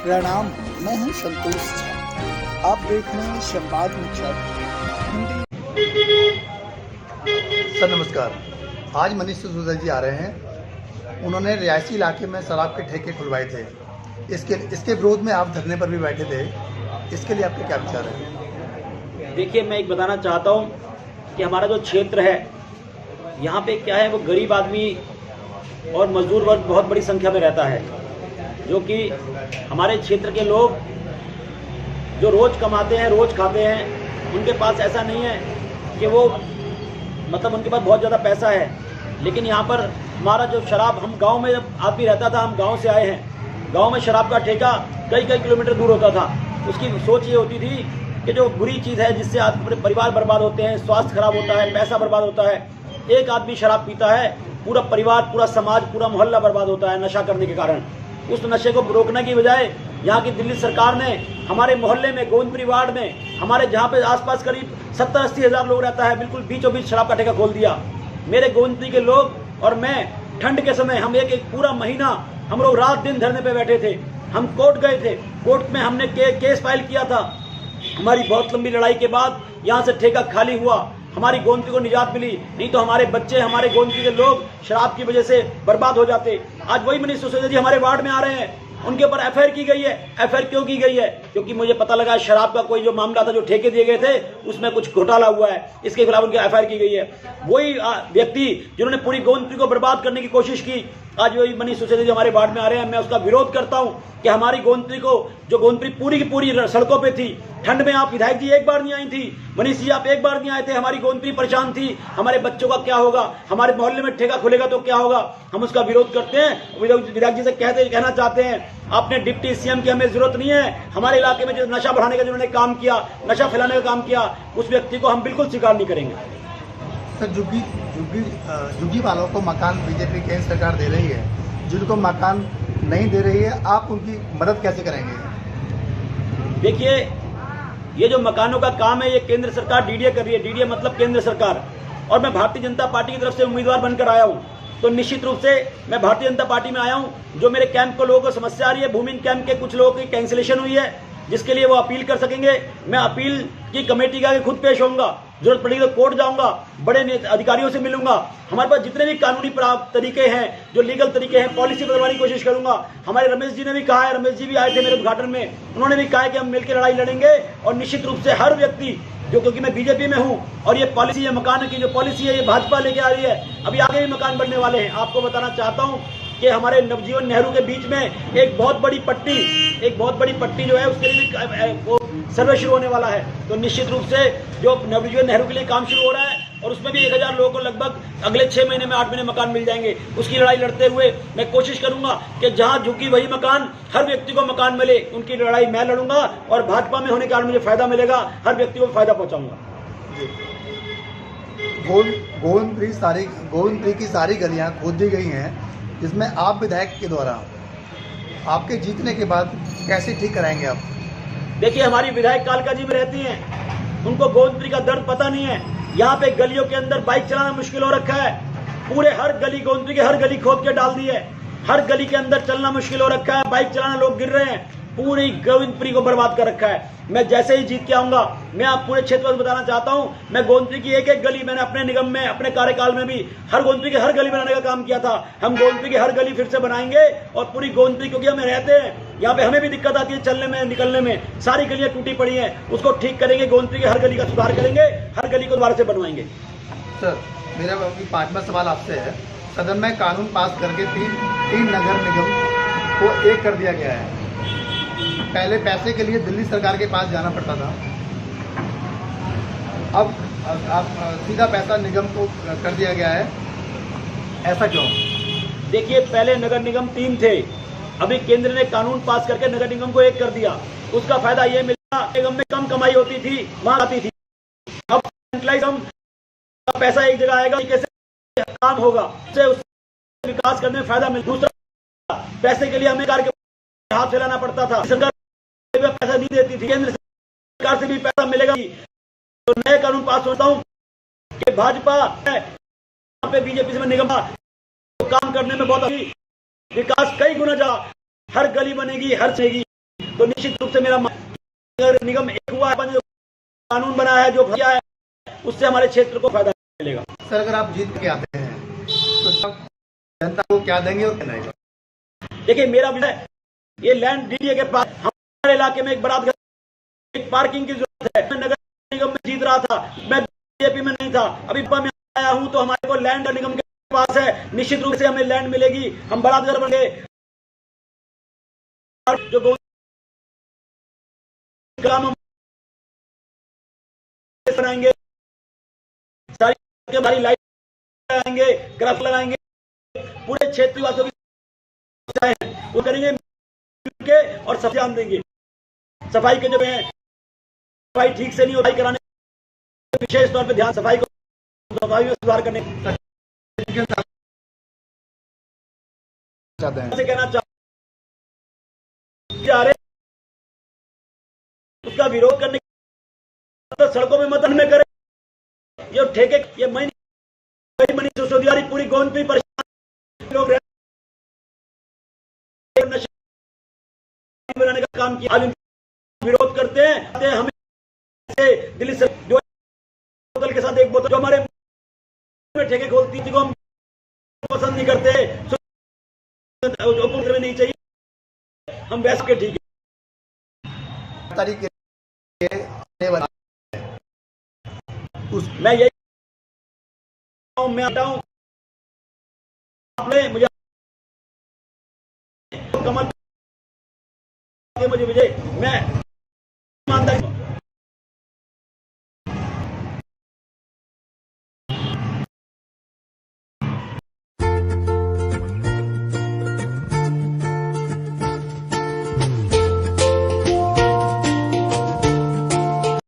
प्रणाम, मैं हूं संतोष झा। आप देख रहे हैं संवाद मुख्य हिंदी। सर नमस्कार। आज मनीष सिसोदिया जी आ रहे हैं। उन्होंने रिहायशी इलाके में शराब के ठेके खुलवाए थे। इसके विरोध में आप धरने पर भी बैठे थे। इसके लिए आपके क्या विचार हैं? देखिए, मैं एक बताना चाहता हूं कि हमारा जो क्षेत्र है यहाँ पे क्या है, वो गरीब आदमी और मजदूर वर्ग बहुत बड़ी संख्या में रहता है, जो कि हमारे क्षेत्र के लोग जो रोज़ कमाते हैं, रोज़ खाते हैं, उनके पास ऐसा नहीं है कि वो मतलब उनके पास बहुत ज़्यादा पैसा है। लेकिन यहाँ पर हमारा जो शराब, हम गांव में जब आदमी रहता था, हम गांव से आए हैं, गांव में शराब का ठेका कई कई किलोमीटर दूर होता था। उसकी सोच ये होती थी कि जो बुरी चीज़ है, जिससे आज परिवार बर्बाद होते हैं, स्वास्थ्य खराब होता है, पैसा बर्बाद होता है। एक आदमी शराब पीता है, पूरा परिवार, पूरा समाज, पूरा मोहल्ला बर्बाद होता है नशा करने के कारण। उस नशे को रोकने की बजाय यहाँ की दिल्ली सरकार ने हमारे मोहल्ले में, गोविंदपुरी वार्ड में, हमारे जहाँ पे आसपास करीब 70-80 हज़ार लोग रहता है, बिल्कुल बीचों बीच शराब का ठेका खोल दिया। मेरे गोविंदपुरी के लोग और मैं ठंड के समय, हम एक पूरा महीना हम लोग रात दिन धरने पे बैठे थे। हम कोर्ट गए थे, कोर्ट में हमने केस फाइल किया था। हमारी बहुत लंबी लड़ाई के बाद यहाँ से ठेका खाली हुआ, हमारी गोविंदपुरी को निजात मिली। नहीं तो हमारे बच्चे, हमारे गोविंदपुरी के लोग शराब की वजह से बर्बाद हो जाते। आज वही मनीष सिसोदिया जी हमारे वार्ड में आ रहे हैं, उनके ऊपर एफआईआर की गई है। एफआईआर क्यों की गई है? क्योंकि मुझे पता लगा शराब का कोई जो मामला था, जो ठेके दिए गए थे, उसमें कुछ घोटाला हुआ है, इसके खिलाफ उनकी एफआईआर की गई है। वही व्यक्ति जिन्होंने पूरी गोविंदपुरी को बर्बाद करने की कोशिश की, आज वही मनीष सिसोदिया जी हमारे वार्ड में आ रहे हैं। मैं उसका विरोध करता हूं कि हमारी गोविंदपुरी को, जो गोविंदपुरी पूरी की पूरी सड़कों पे थी, ठंड में आप विधायक जी एक बार नहीं आई थी, मनीष जी आप एक बार नहीं आए थे, हमारी गोविंदपुरी परेशान थी। हमारे बच्चों का क्या होगा? हमारे मोहल्ले में ठेका खुलेगा तो क्या होगा? हम उसका विरोध करते हैं। विधायक जी से कहना चाहते हैं, आपने डिप्टी सीएम की हमें जरूरत नहीं है। हमारे इलाके में जो नशा बढ़ाने का जिन्होंने काम किया, नशा फैलाने का काम किया, उस व्यक्ति को हम बिल्कुल स्वीकार नहीं करेंगे। सर झुग्गी वालों को मकान बीजेपी केंद्र सरकार दे रही है, जिनको मकान नहीं दे रही है, आप उनकी मदद कैसे करेंगे? देखिए, ये जो मकानों का काम है, ये केंद्र सरकार डीडीए कर रही है। डीडीए मतलब केंद्र सरकार। और मैं भारतीय जनता पार्टी की तरफ से उम्मीदवार बनकर आया हूँ, तो निश्चित रूप से मैं भारतीय जनता पार्टी में आया हूँ। जो मेरे कैंप को लोगों को समस्या आ रही है, भूमि कैंप के कुछ लोगों की कैंसिलेशन हुई है, जिसके लिए वो अपील कर सकेंगे। मैं अपील की कमेटी का खुद पेश होऊंगा, जरूरत पड़ेगी तो कोर्ट जाऊंगा, बड़े अधिकारियों से मिलूंगा। हमारे पास जितने भी कानूनी तरीके हैं, जो लीगल तरीके हैं, पॉलिसी बदलवाने की कोशिश करूंगा। हमारे रमेश जी ने भी कहा है, रमेश जी भी आए थे मेरे उद्घाटन में, उन्होंने भी कहा है कि हम मिलकर लड़ाई लड़ेंगे। और निश्चित रूप से हर व्यक्ति जो, क्योंकि मैं बीजेपी में हूं, और ये पॉलिसी, ये मकान की जो पॉलिसी है, ये भाजपा लेके आ रही है। अभी आगे भी मकान बनने वाले हैं। आपको बताना चाहता हूं कि हमारे नवजीवन नेहरू के बीच में एक बहुत बड़ी पट्टी जो है, उसके लिए भी सर्वे शुरू होने वाला है। तो निश्चित रूप से जो नवजीवन नेहरू के लिए काम शुरू हो रहा है, और उसमें भी 1000 लोगों को लगभग अगले 6 महीने में, 8 महीने मकान मिल जाएंगे। उसकी लड़ाई लड़ते हुए मैं कोशिश करूंगा कि जहां झुग्गी वही मकान, हर व्यक्ति को मकान मिले। उनकी लड़ाई मैं लड़ूंगा, और भाजपा में होने के कारण मुझे फायदा मिलेगा, हर व्यक्ति को फायदा पहुंचाऊंगा। गोविंदपुरी की सारी गलियां खोद दी गई हैं, जिसमें आप विधायक के द्वारा आपके जीतने के बाद कैसे ठीक कराएंगे आप? देखिए, हमारी विधायक कालका जी में रहती हैं, उनको गोविंदपुरी का दर्द पता नहीं है। यहाँ पे गलियों के अंदर बाइक चलाना मुश्किल हो रखा है। पूरे हर गली, गोविंदपुरी की हर गली खोद के डाल दी है। हर गली के अंदर चलना मुश्किल हो रखा है, बाइक चलाना, लोग गिर रहे हैं। पूरी गोविंदपुरी को बर्बाद कर रखा है। मैं जैसे ही जीत के आऊंगा, मैं आप पूरे क्षेत्र में बताना चाहता हूं, मैं गोविंदपुरी की एक एक गली, मैंने अपने निगम में, अपने कार्यकाल में भी हर गोविंदपुरी की हर गली बनाने का काम किया था। हम गोविंदपुरी की हर गली फिर से बनाएंगे, और पूरी गोविंदपुरी, क्योंकि हमें रहते हैं यहाँ पे, हमें भी दिक्कत आती है चलने में, निकलने में। सारी गलियां टूटी पड़ी हैं, उसको ठीक करेंगे। गोविंदपुरी की हर गली का सुधार करेंगे, हर गली को दोबारा से बनवाएंगे। सर, मेरा 5वां सवाल आपसे है। सदन में कानून पास करके तीन नगर निगम को एक कर दिया गया है। पहले पैसे के लिए दिल्ली सरकार के पास जाना पड़ता था, अब सीधा पैसा निगम को कर दिया गया है। ऐसा क्यों? देखिए, पहले नगर निगम 3 थे, अभी केंद्र ने कानून पास करके नगर निगम को 1 कर दिया। उसका फायदा ये मिला, निगम में कम कमाई होती थी, वहां आती थी। अब पैसा एक जगह आएगा, कैसे काम होगा, उससे विकास करने में फायदा मिल। दूसरा, पैसे के लिए हमें सरकार के हाथ फैलाना पड़ता था, सरकार पैसा नहीं देती थी, केंद्र सरकार से भी पैसा मिलेगा। तो नए कानून पास होता हूं कि भाजपा पे बीजेपी से निगम तो काम करने में बहुत विकास कई गुना जा, हर गली बनेगी, हर चलेगी। तो निश्चित रूप से मेरा नगर निगम एक हुआ है, जो कानून बना है, जो किया है, उससे हमारे क्षेत्र को फायदा मिलेगा। सर, अगर आप जीत के आते हैं तो जनता को क्या देंगे और क्या नहीं? देखिए, मेरा विषय ये लैंड डीडीए के पास हमारे इलाके में एक बरात घर, एक पार्किंग की जरूरत है। मैं नगर निगम में जीत रहा था, मैं बीजेपी में नहीं था, अभी में आया हूं, तो हमारे को लैंड निगम के पास है, निश्चित रूप से हमें लैंड मिलेगी, हम बरात घर बनेंगे, जो ग्राम बनाएंगे, सारी भारी लाइट लगाएंगे, क्रफ लगाएंगे, पूरे क्षेत्र वासियों की वो करेंगे के और सब ध्यान देंगे। सफाई के जब है, सफाई ठीक से नहीं हो, सफाई कराने विशेष तौर पे ध्यान, सफाई में सुधार करने से कहना चाह रहे, उसका विरोध करने तो सड़कों में मत में करे, ये ठेके, ये मनीष सिसोदिया पूरी गोंद पे परेशान लोग बनाने का काम किया, आज विरोध करते हैं। हमें दिल्ली से जो बोतल के साथ एक बोतल जो हमारे में ठेके खोलती थी, को हम पसंद नहीं करते, में नहीं चाहिए, हम वैसे के ठीक है। मैं यही मैं हटाऊं, आपने मुझे कमल मुझे विजय, मैं